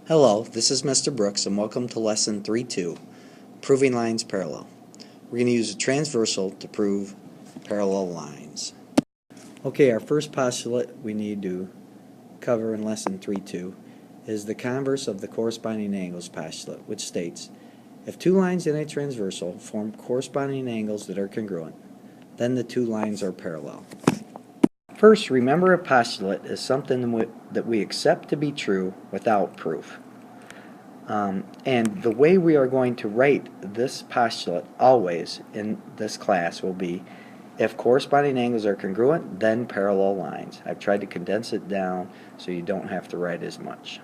Hello, this is Mr. Brooks and welcome to Lesson 3.2, Proving Lines Parallel. We're going to use a transversal to prove parallel lines. Okay, our first postulate we need to cover in Lesson 3.2 is the converse of the corresponding angles postulate, which states, if two lines in a transversal form corresponding angles that are congruent, then the two lines are parallel. First, remember a postulate is something that we accept to be true without proof. And the way we are going to write this postulate always in this class will be, if corresponding angles are congruent, then parallel lines. I've tried to condense it down so you don't have to write as much.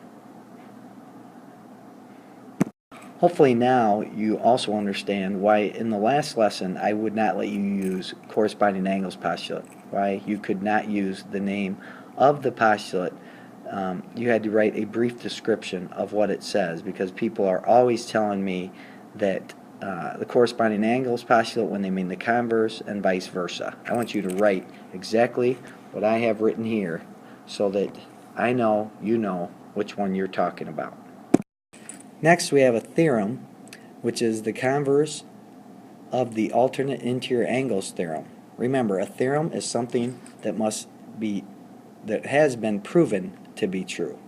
Hopefully now you also understand why in the last lesson I would not let you use corresponding angles postulate, why you could not use the name of the postulate. You had to write a brief description of what it says, because people are always telling me that the corresponding angles postulate when they mean the converse and vice versa. I want you to write exactly what I have written here so that I know you know which one you're talking about. Next we have a theorem, which is the converse of the alternate interior angles theorem. Remember, a theorem is something that has been proven to be true.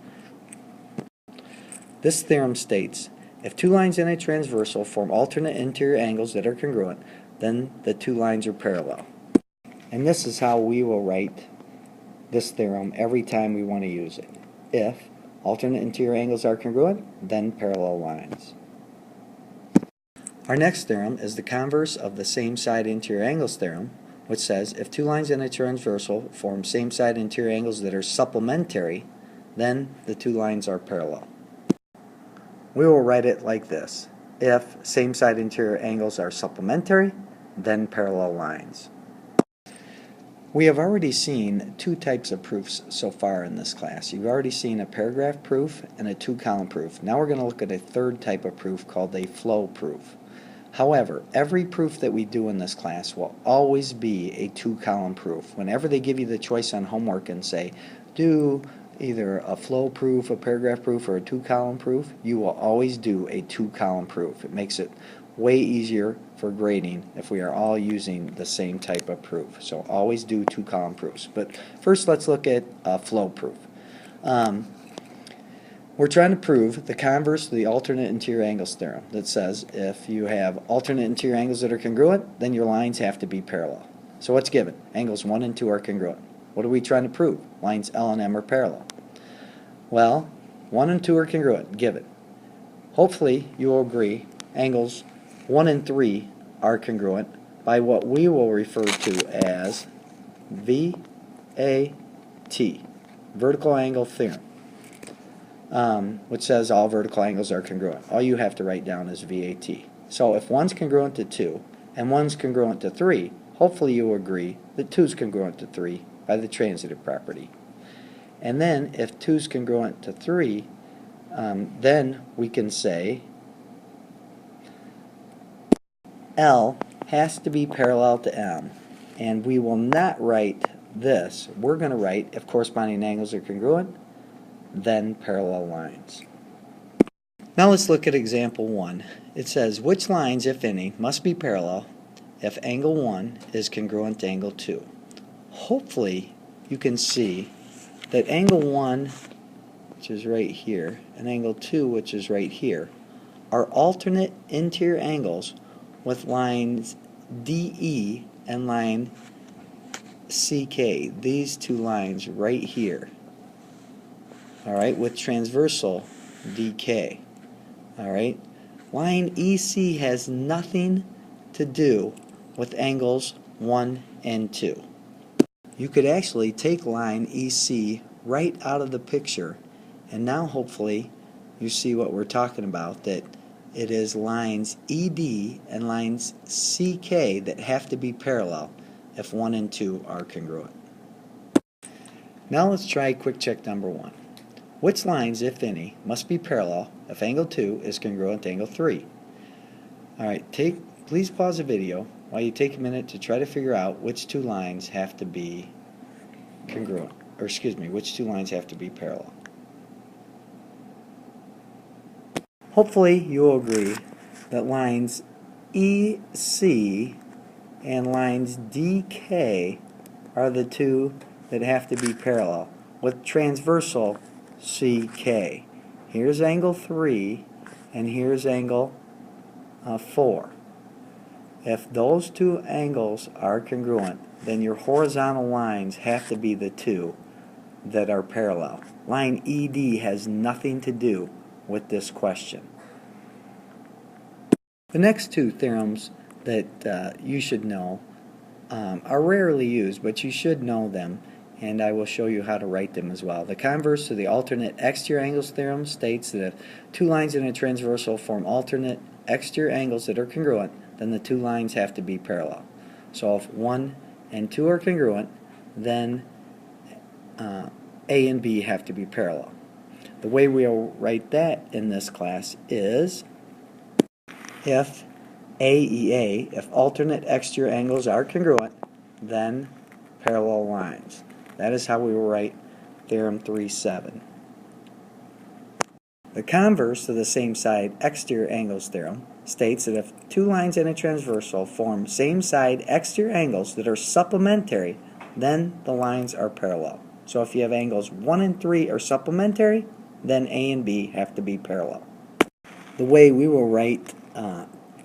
This theorem states, if two lines in a transversal form alternate interior angles that are congruent, then the two lines are parallel. And this is how we will write this theorem every time we want to use it. If alternate interior angles are congruent, then parallel lines. Our next theorem is the converse of the same side interior angles theorem, which says if two lines in a transversal form same side interior angles that are supplementary, then the two lines are parallel. We will write it like this. If same side interior angles are supplementary, then parallel lines. We have already seen two types of proofs so far in this class. You've already seen a paragraph proof and a two-column proof. Now we're going to look at a third type of proof called a flow proof. However, every proof that we do in this class will always be a two-column proof. Whenever they give you the choice on homework and say, do either a flow proof, a paragraph proof, or a two-column proof, you will always do a two-column proof. It makes it way easier for grading if we are all using the same type of proof. So always do two-column proofs. But first let's look at a flow proof. We're trying to prove the converse of the alternate interior angles theorem that says if you have alternate interior angles that are congruent, then your lines have to be parallel. So what's given? Angles 1 and 2 are congruent. What are we trying to prove? Lines L and M are parallel. Well, 1 and 2 are congruent, given. Hopefully you will agree angles 1 and 3 are congruent by what we will refer to as VAT, vertical angle theorem, which says all vertical angles are congruent. All you have to write down is VAT. So if 1's congruent to 2 and 1's congruent to 3, hopefully you will agree that 2's congruent to 3 by the transitive property. And then if 2's congruent to 3, then we can say L has to be parallel to M, and we will not write this. We're going to write if corresponding angles are congruent, then parallel lines. Now let's look at example 1. It says which lines, if any, must be parallel if angle 1 is congruent to angle 2. Hopefully you can see that angle 1, which is right here, and angle 2, which is right here, are alternate interior angles with lines DE and line CK, these two lines right here, alright, with transversal DK. Alright, line EC has nothing to do with angles 1 and 2. You could actually take line EC right out of the picture, and now hopefully you see what we're talking about, that it is lines ED and lines CK that have to be parallel if 1 and 2 are congruent. Now let's try quick check number 1. Which lines, if any, must be parallel if angle 2 is congruent to angle 3? Alright, please pause the video while you take a minute to try to figure out which two lines have to be congruent, or excuse me, which two lines have to be parallel. Hopefully you will agree that lines EC and lines DK are the two that have to be parallel, with transversal CK. Here's angle 3 and here's angle 4. If those two angles are congruent, then your horizontal lines have to be the two that are parallel. Line ED has nothing to do with this question. The next two theorems that you should know are rarely used, but you should know them, and I will show you how to write them as well. The converse to the alternate exterior angles theorem states that if two lines in a transversal form alternate exterior angles that are congruent, then the two lines have to be parallel. So if 1 and 2 are congruent, then A and B have to be parallel. The way we'll write that in this class is if AEA, if alternate exterior angles are congruent, then parallel lines. That is how we will write theorem 3.7. The converse to the same side exterior angles theorem states that if two lines in a transversal form same side exterior angles that are supplementary, then the lines are parallel. So if you have angles 1 and 3 are supplementary, then A and B have to be parallel. The way we will write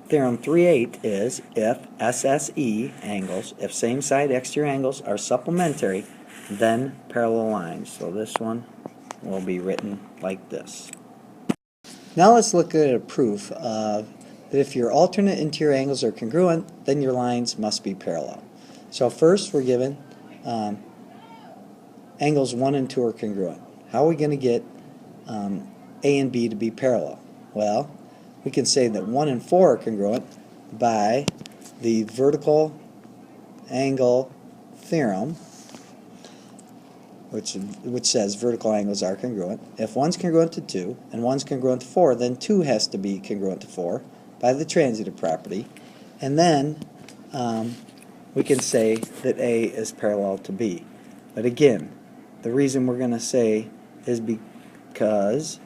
theorem 3.8 is if SSE angles, if same side exterior angles are supplementary, then parallel lines. So this one will be written like this. Now let's look at a proof of that if your alternate interior angles are congruent, then your lines must be parallel. So first we're given angles 1 and 2 are congruent. How are we going to get A and B to be parallel? Well, we can say that 1 and 4 are congruent by the vertical angle theorem, which says vertical angles are congruent. If 1's congruent to 2 and 1's congruent to 4, then 2 has to be congruent to 4 by the transitive property. And then we can say that A is parallel to B. But again, the reason we're going to say is because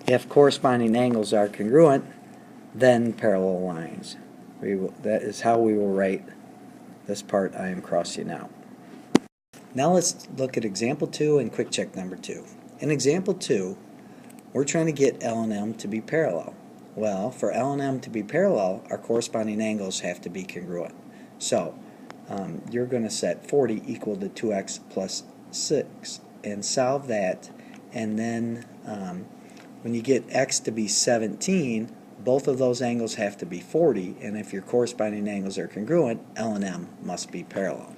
if corresponding angles are congruent, then parallel lines. That is how we will write this part I am crossing out. Now let's look at example 2 and quick check number 2. In example 2, we're trying to get L and M to be parallel. Well, for L and M to be parallel, our corresponding angles have to be congruent. So you're going to set 40 equal to 2x plus 6 and solve that, and then when you get x to be 17, both of those angles have to be 40, and if your corresponding angles are congruent, L and M must be parallel.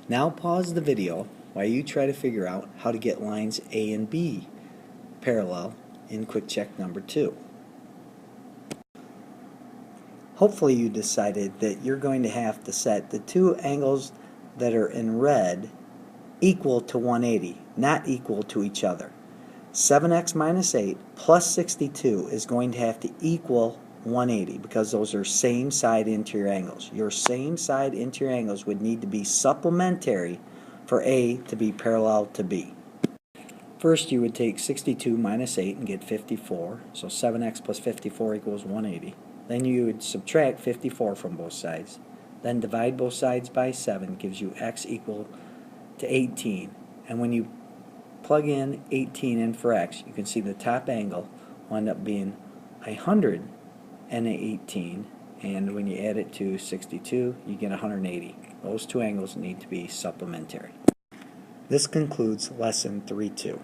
Now pause the video while you try to figure out how to get lines A and B parallel in quick check number 2. Hopefully you decided that you're going to have to set the two angles that are in red equal to 180, not equal to each other. 7x minus 8 plus 62 is going to have to equal 180 because those are same side interior angles. Your same side interior angles would need to be supplementary for A to be parallel to B. First you would take 62 minus 8 and get 54, so 7x plus 54 equals 180. Then you would subtract 54 from both sides. Then divide both sides by 7 gives you x equal to 18. And when you plug in 18 in for x, you can see the top angle will end up being 118, and when you add it to 62, you get 180. Those two angles need to be supplementary. This concludes lesson 3.2.